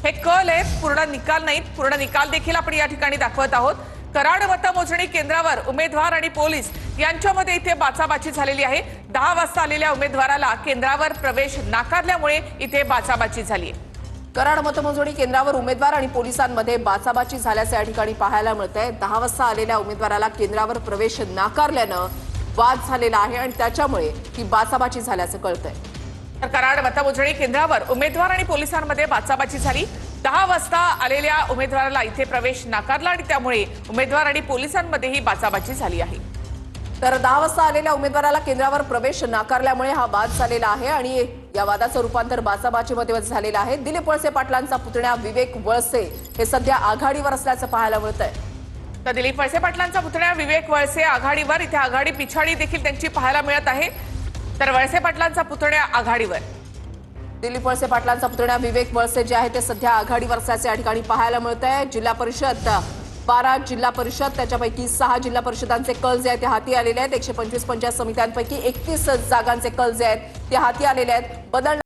हे कल आहेत, पूर्ण निकाल नाहीत। पूर्ण निकाल देखील आपण या ठिकाणी दाखवत आहोत। कराड मतमोजणी केंद्रावर उमेदवार आणि पोलीस यांच्यामध्ये इथे बाचाबाची झालेली आहे। 10 वाजता आलेल्या उमेदवाराला केंद्रावर प्रवेश नाकारल्यामुळे इथे बाचाबाची झाली आहे। कराड मतमोजणी केंद्रावर उमेदवार आणि पोलिसांमध्ये बाचाबाची झाल्याचे या ठिकाणी पाहायला मिळतंय। 10 वाजता आलेल्या उमेदवाराला केंद्रावर प्रवेश नाकारल्यानं वाद झालेला आहे आणि त्याच्यामुळे ही बाचाबाची झाल्याचं कळतंय। तर कराड मतमोजणी केंद्रावर उमेदवार आणि पोलिसांमध्ये बाचाबाची झाली। 10 वाजता आलेल्या उमेदवाराला इथे प्रवेश नाकारला आणि त्यामुळे उमेदवार आणि पोलिसांमध्ये ही बाचाबाची झाली आहे। तर 10 वाजता आलेल्या उमेदवाराला केंद्रावर प्रवेश नाकारल्यामुळे हा वाद झालेला आहे आणि या वादाचं रूपांतर बाचाबाचीमध्ये झालेलं आहे। दिलीप वळसे पाटलांचा पुतण्या विवेक वळसे हे सध्या आघाडीवर असल्याचं पाहायला मिळतंय। तर दिलीप वळसे पाटलांचा पुतण्या विवेक वळसे आघाडीवर, इथे आघाडी पिछाडी देखील त्यांची पाहायला मिळत आहे। तर वळसे पाटलांचा पुतण्या आघाडीवर, दिलीप वळसे पाटलांचा पुतण्या विवेक वळसे जे आहे ते सध्या आघाडीवर असल्याचे या ठिकाणी पाहायला मिळतंय। जिल्हा परिषद 12 जिल्हा परिषद, त्याच्यापैकी 6 जिल्हा परिषदांचे कल जे आहेत ते हाती आलेले आहेत। 125 पंचायत समित्यांपैकी 31 जागांचे कल जे आहेत ते हाती आलेले आहेत। बदल